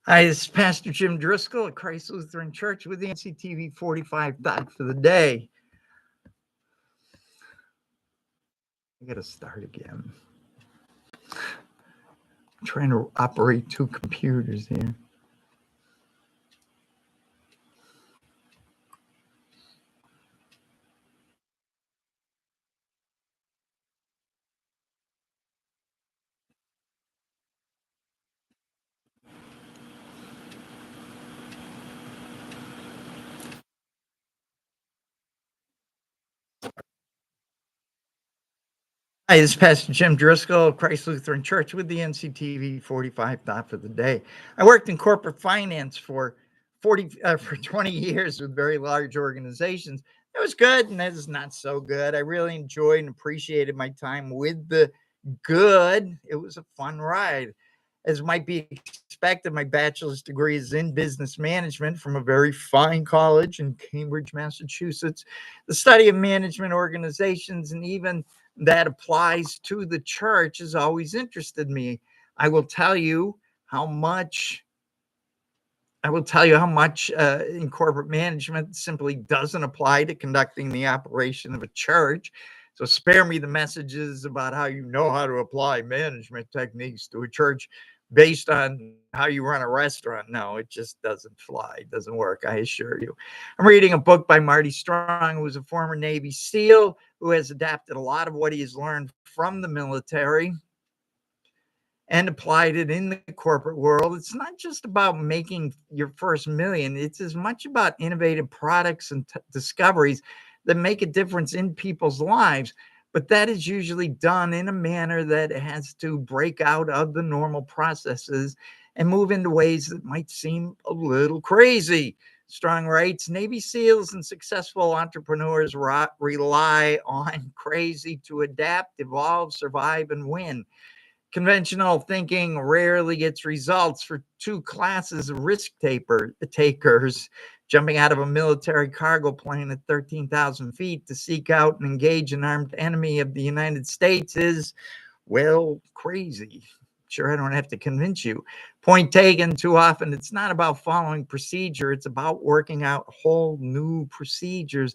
Hi, this is Pastor Jim Driscoll at Christ Lutheran Church with the NCTV 45 thought for the day. I got to start again. I'm trying to operate two computers here. Hi, this is Pastor Jim Driscoll of Christ Lutheran Church with the NCTV 45 thought for the day. I worked in corporate finance for 20 years with very large organizations. It was good and it was not so good. I really enjoyed and appreciated my time with the good. It was a fun ride. As might be expected, my bachelor's degree is in business management from a very fine college in Cambridge, Massachusetts. The study of management organizations and even that applies to the church has always interested me. I will tell you how much in corporate management simply doesn't apply to conducting the operation of a church. So spare me the messages about how you know how to apply management techniques to a church based on how you run a restaurant. No, it just doesn't fly. It doesn't work, I assure you. I'm reading a book by Marty Strong, who was a former Navy SEAL, who has adapted a lot of what he has learned from the military and applied it in the corporate world. It's not just about making your first million, it's as much about innovative products and discoveries that make a difference in people's lives. But that is usually done in a manner that has to break out of the normal processes and move into ways that might seem a little crazy. Strong writes, Navy SEALs and successful entrepreneurs rely on crazy to adapt, evolve, survive, and win. Conventional thinking rarely gets results for two classes of takers jumping out of a military cargo plane at 13,000 feet to seek out and engage an armed enemy of the United States is, well, crazy. Sure, I don't have to convince you. Point taken, too often it's not about following procedure, it's about working out whole new procedures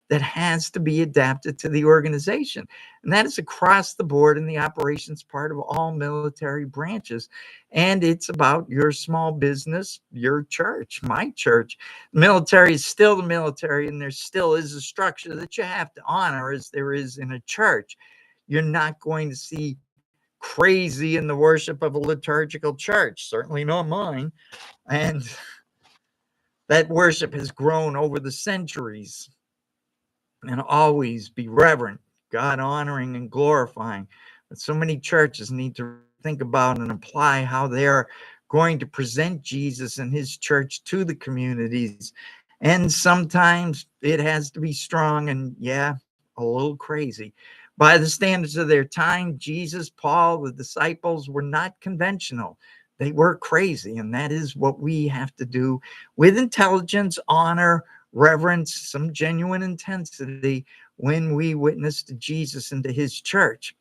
that has to be adapted to the organization. And that is across the board in the operations part of all military branches. And it's about your small business, your church, my church. The military is still the military, and there still is a structure that you have to honor as there is in a church. You're not going to see crazy in the worship of a liturgical church, certainly not mine. And that worship has grown over the centuries and always be reverent, God honoring and glorifying. But so many churches need to think about and apply how they're going to present Jesus and his church to the communities. And sometimes it has to be strong and, yeah, a little crazy. By the standards of their time, Jesus, Paul, the disciples were not conventional. They were crazy. And that is what we have to do with intelligence, honor, reverence, some genuine intensity when we witness to Jesus and to his church.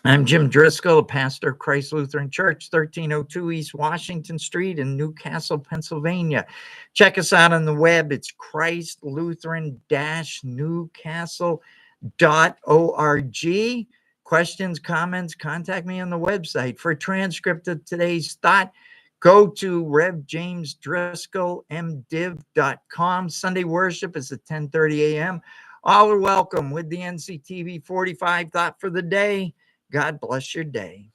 I'm Jim Driscoll, a pastor of Christ Lutheran Church, 1302 East Washington Street in Newcastle, Pennsylvania. Check us out on the web. It's christlutheran-newcastle.org. Questions, comments, contact me on the website. For a transcript of today's thought, go to revjamesdriscollmdiv.com. Sunday worship is at 10:30 a.m. All are welcome with the NCTV 45 thought for the day. God bless your day.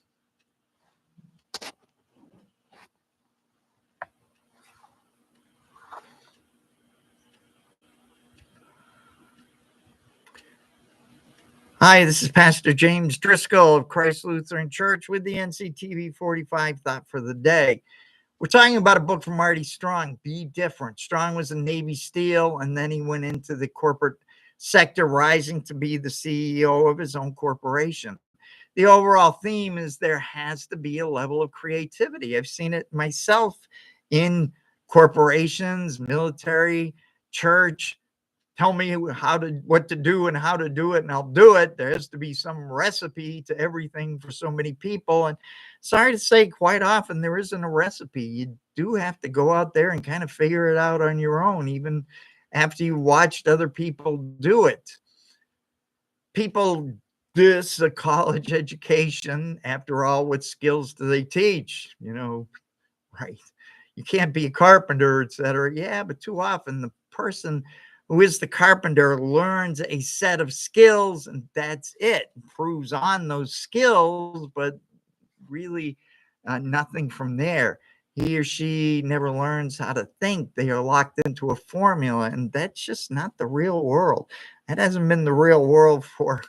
Hi, this is Pastor James Driscoll of Christ Lutheran Church with the NCTV 45 thought for the day. We're talking about a book from Marty Strong, Be Different. Strong was a Navy SEAL, and then he went into the corporate sector, rising to be the CEO of his own corporation. The overall theme is there has to be a level of creativity. I've seen it myself in corporations, military, church, tell me what to do and how to do it, and I'll do it. There has to be some recipe to everything for so many people. And sorry to say, quite often there isn't a recipe. You do have to go out there and kind of figure it out on your own, even after you watched other people do it. People diss a college education. After all, what skills do they teach? Right. You can't be a carpenter, etc. Yeah, but too often the person who is the carpenter learns a set of skills and that's it. Improves on those skills, but really nothing from there. He or she never learns how to think. They are locked into a formula, and that's just not the real world. That hasn't been the real world for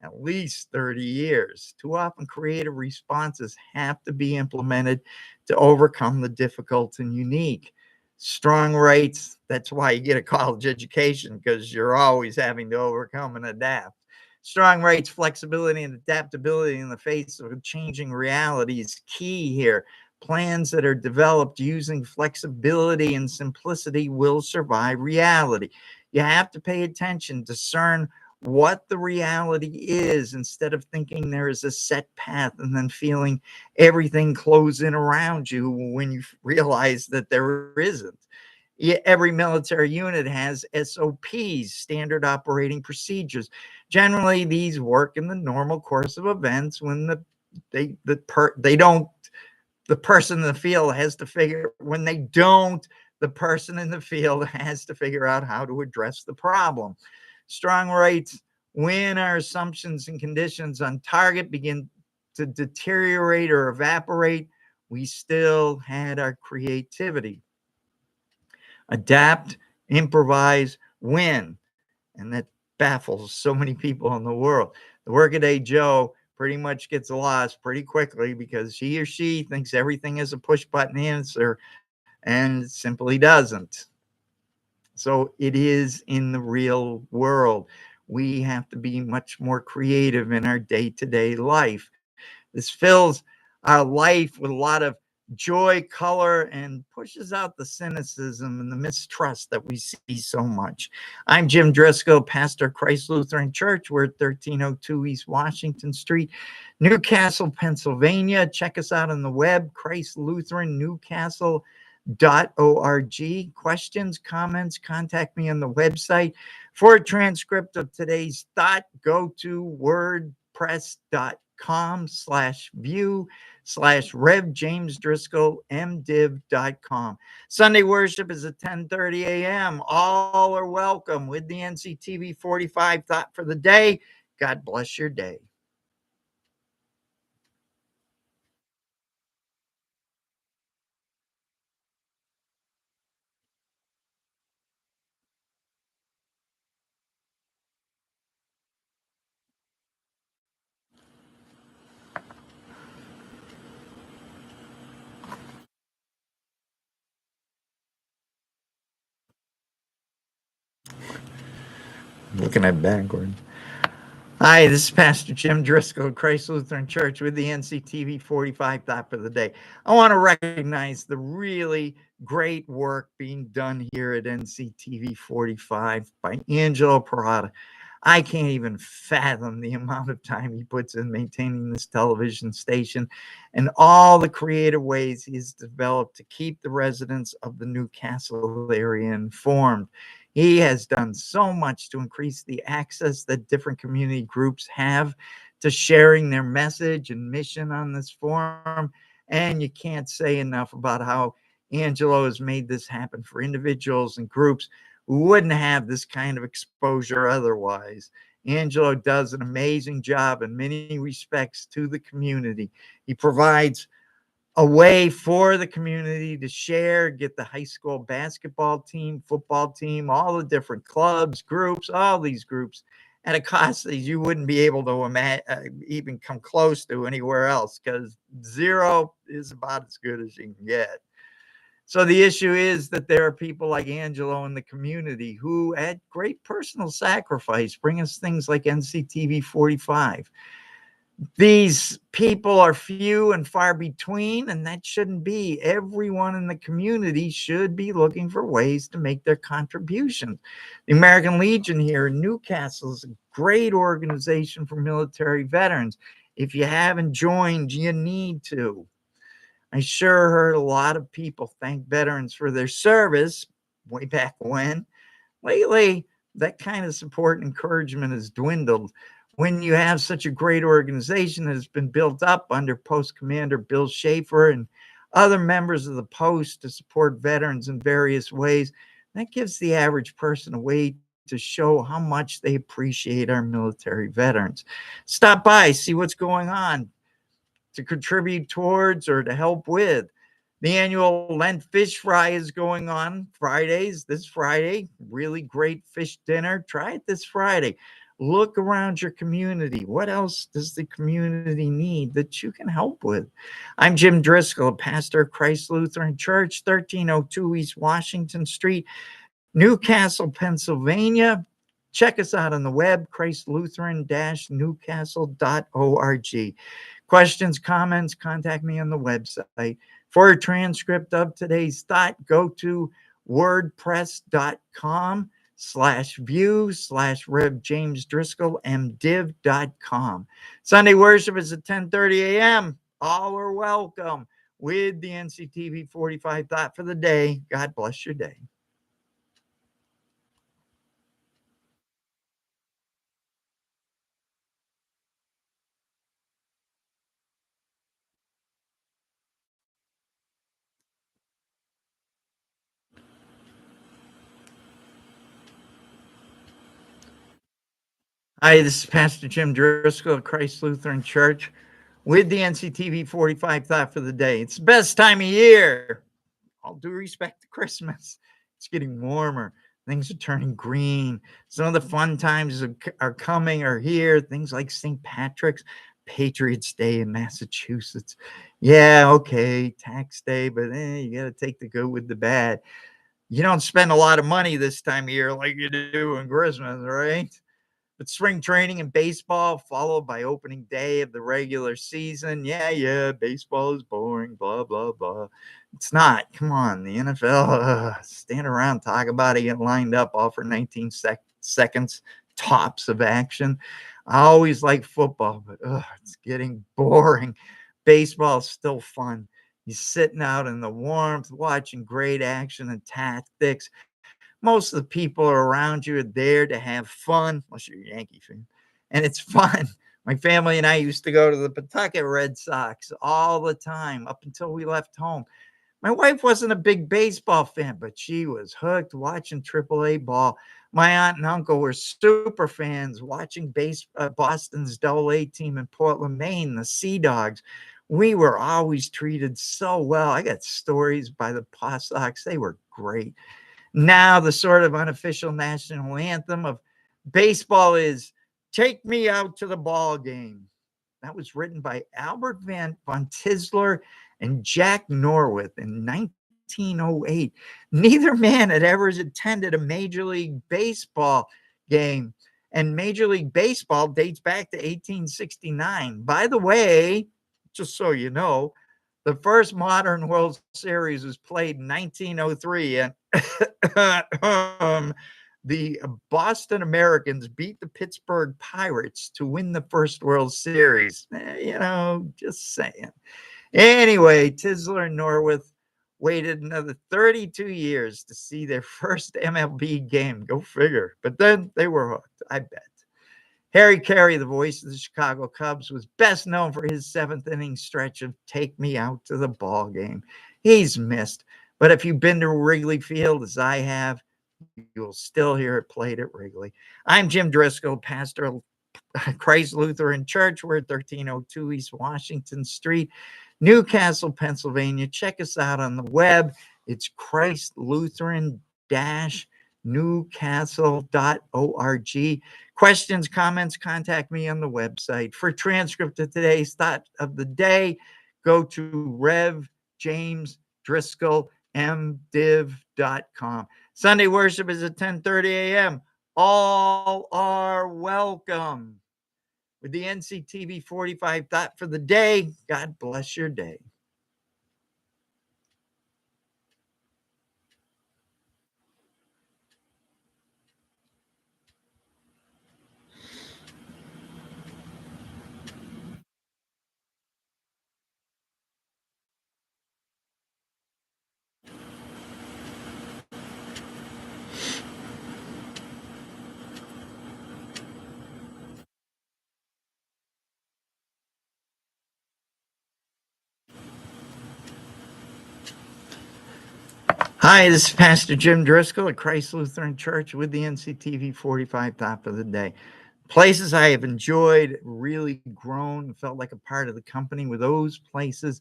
at least 30 years. Too often, creative responses have to be implemented to overcome the difficult and unique. Strong rights, that's why you get a college education, because you're always having to overcome and adapt. Strong rights, flexibility, and adaptability in the face of a changing reality is key here. Plans that are developed using flexibility and simplicity will survive reality. You have to pay attention, discern what the reality is instead of thinking there is a set path and then feeling everything close in around you when you realize that there isn't. Every military unit has SOPs, standard operating procedures. Generally, these work in the normal course of events when they don't the person in the field has to figure when they don't the person in the field has to figure out how to address the problem. Strong rights, when our assumptions and conditions on target begin to deteriorate or evaporate, we still had our creativity. Adapt, improvise, win. And that baffles so many people in the world. The workaday Joe pretty much gets lost pretty quickly because he or she thinks everything is a push button answer and it simply doesn't. So it is in the real world. We have to be much more creative in our day to day life. This fills our life with a lot of joy, color, and pushes out the cynicism and the mistrust that we see so much. I'm Jim Driscoll, pastor of Christ Lutheran Church. We're at 1302 East Washington Street, Newcastle, Pennsylvania. Check us out on the web, Christ Lutheran Newcastle .org. Questions, comments, contact me on the website. For a transcript of today's thought, go to wordpress.com/view/Rev James Driscoll mdiv.com. Sunday worship is at 10:30 a.m. All are welcome with the NCTV 45 thought for the day. God bless your day. Looking at backwards. Hi, this is Pastor Jim Driscoll, Christ Lutheran Church with the NCTV 45 thought for the day. I want to recognize the really great work being done here at NCTV 45 by Angelo Parada. I can't even fathom the amount of time he puts in maintaining this television station and all the creative ways he's developed to keep the residents of the Newcastle area informed. He has done so much to increase the access that different community groups have to sharing their message and mission on this forum. And you can't say enough about how Angelo has made this happen for individuals and groups who wouldn't have this kind of exposure otherwise. Angelo does an amazing job in many respects to the community. He provides a way for the community to share, get the high school basketball team, football team, all the different clubs, groups, all these groups at a cost that you wouldn't be able to even come close to anywhere else, because zero is about as good as you can get. So the issue is that there are people like Angelo in the community who, at great personal sacrifice, bring us things like NCTV 45. These people are few and far between, and that shouldn't be. Everyone in the community should be looking for ways to make their contribution. The American Legion here in Newcastle is a great organization for military veterans. If you haven't joined, you need to. I sure heard a lot of people thank veterans for their service way back when. Lately, that kind of support and encouragement has dwindled. When you have such a great organization that has been built up under Post Commander Bill Schaefer and other members of the Post to support veterans in various ways, that gives the average person a way to show how much they appreciate our military veterans. Stop by, see what's going on, to contribute towards or to help with. The annual Lent Fish Fry is going on Fridays, this Friday. Really great fish dinner. Try it this Friday. Look around your community. What else does the community need that you can help with? I'm Jim Driscoll, pastor of Christ Lutheran Church, 1302 East Washington Street, Newcastle, Pennsylvania. Check us out on the web, christlutheran-newcastle.org. Questions, comments, contact me on the website. For a transcript of today's thought, go to wordpress.com/view/Rev James Driscoll mdiv.com. Sunday worship is at 10:30 a.m. All are welcome with the NCTV 45 thought for the day. God bless your day. Hi, this is Pastor Jim Driscoll of Christ Lutheran Church with the NCTV 45 thought for the day. It's the best time of year. All due respect to Christmas. It's getting warmer. Things are turning green. Some of the fun times are coming or here. Things like St. Patrick's, Patriots Day in Massachusetts. Yeah, okay, tax day, but you got to take the good with the bad. You don't spend a lot of money this time of year like you do in Christmas, right? But spring training and baseball followed by opening day of the regular season. Yeah, baseball is boring, blah, blah, blah. It's not. Come on, the NFL, stand around, talk about it, get lined up all for 19 seconds tops of action. I always like football, but it's getting boring. Baseball's still fun. You're sitting out in the warmth, watching great action and tactics. Most of the people around you are there to have fun, unless you're a Yankee fan, and it's fun. My family and I used to go to the Pawtucket Red Sox all the time up until we left home. My wife wasn't a big baseball fan, but she was hooked watching AAA ball. My aunt and uncle were super fans watching Boston's AA team in Portland, Maine, the Sea Dogs. We were always treated so well. I got stories by the Paw Sox. They were great. Now, the sort of unofficial national anthem of baseball is "Take Me Out to the Ball Game." That was written by Albert von Tisler and Jack Norwith in 1908. Neither man had ever attended a Major League Baseball game, and Major League Baseball dates back to 1869. By the way, just so you know, the first modern World Series was played in 1903, and the Boston Americans beat the Pittsburgh Pirates to win the first World Series. Just saying. Anyway, Tisler and Norwith waited another 32 years to see their first MLB game. Go figure. But then they were hooked, I bet. Harry Carey, the voice of the Chicago Cubs, was best known for his seventh inning stretch of "Take Me Out to the Ball Game." He's missed, but if you've been to Wrigley Field, as I have, you'll still hear it played at Wrigley. I'm Jim Driscoll, pastor of Christ Lutheran Church. We're at 1302 East Washington Street, Newcastle, Pennsylvania. Check us out on the web. It's christlutheran-newcastle.org. Questions, comments, contact me on the website. For transcript of today's thought of the day, go to Rev James Driscoll mdiv.com. Sunday worship is at 10:30 a.m. All are welcome. with the NCTV 45 thought for the day. God bless your day. Hi, this is Pastor Jim Driscoll at Christ Lutheran Church with the NCTV 45 Thought of the Day. Places I have enjoyed, really grown, felt like a part of the company were those places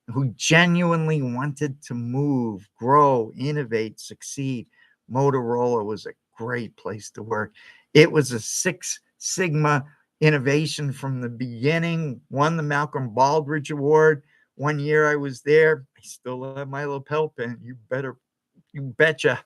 who genuinely wanted to move, grow, innovate, succeed. Motorola was a great place to work. It was a Six Sigma innovation from the beginning, won the Malcolm Baldrige Award. One year I was there. I still have my lapel pin. You betcha.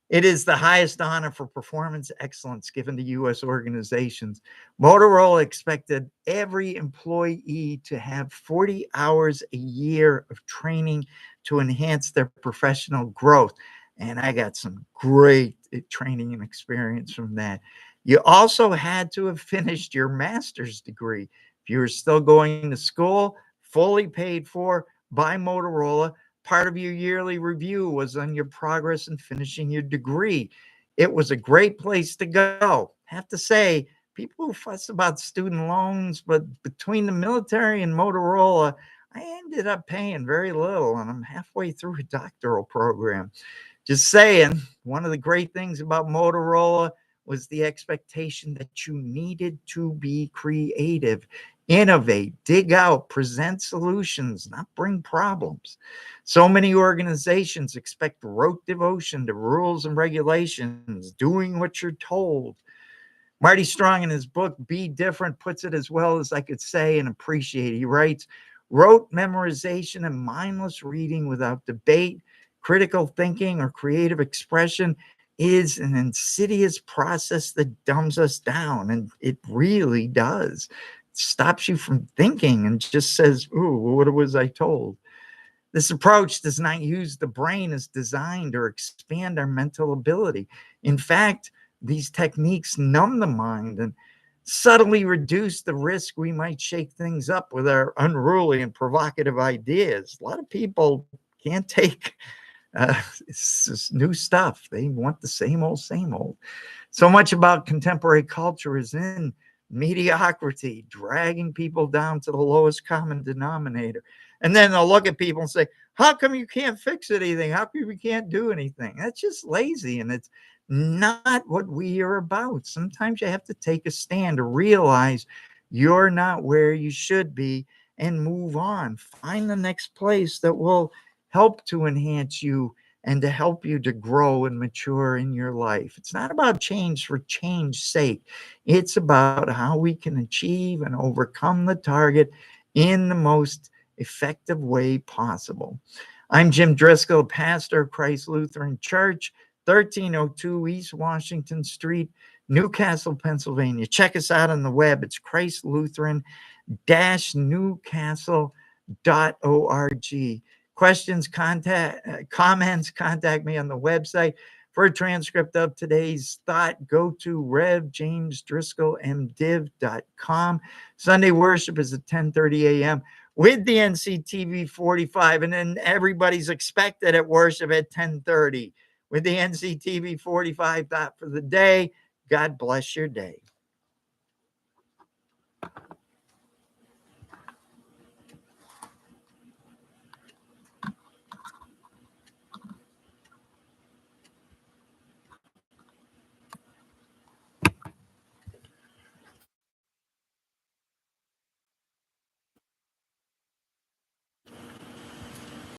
It is the highest honor for performance excellence given to U.S. organizations. Motorola expected every employee to have 40 hours a year of training to enhance their professional growth. And I got some great training and experience from that. You also had to have finished your master's degree. If you were still going to school, fully paid for by Motorola, part of your yearly review was on your progress in finishing your degree. It was a great place to go. Have to say, people who fuss about student loans, but between the military and Motorola, I ended up paying very little, and I'm halfway through a doctoral program. Just saying, one of the great things about Motorola was the expectation that you needed to be creative, innovate, dig out, present solutions, not bring problems. So many organizations expect rote devotion to rules and regulations, doing what you're told. Marty Strong, in his book, Be Different, puts it as well as I could say and appreciate. He writes, rote memorization and mindless reading without debate, critical thinking, or creative expression is an insidious process that dumbs us down. And it really does. It stops you from thinking and just says, ooh, what was I told? This approach does not use the brain as designed or expand our mental ability. In fact, these techniques numb the mind and subtly reduce the risk we might shake things up with our unruly and provocative ideas. A lot of people can't take it's new stuff. They want the same old, same old. So much about contemporary culture is in mediocrity, dragging people down to the lowest common denominator. And then they'll look at people and say, how come you can't fix anything? How come you can't do anything? That's just lazy. And it's not what we are about. Sometimes you have to take a stand to realize you're not where you should be and move on. Find the next place that will help to enhance you and to help you to grow and mature in your life. It's not about change for change's sake. It's about how we can achieve and overcome the target in the most effective way possible. I'm Jim Driscoll, pastor of Christ Lutheran Church, 1302 East Washington Street, Newcastle, Pennsylvania. Check us out on the web. It's christlutheran-newcastle.org. Questions, comments, contact me on the website. For a transcript of today's thought, go to revjamesdriscollmdiv.com. Sunday worship is at 10:30 a.m. with the NCTV 45, and then everybody's expected at worship at 10:30 with the NCTV 45 thought for the day. God bless your day.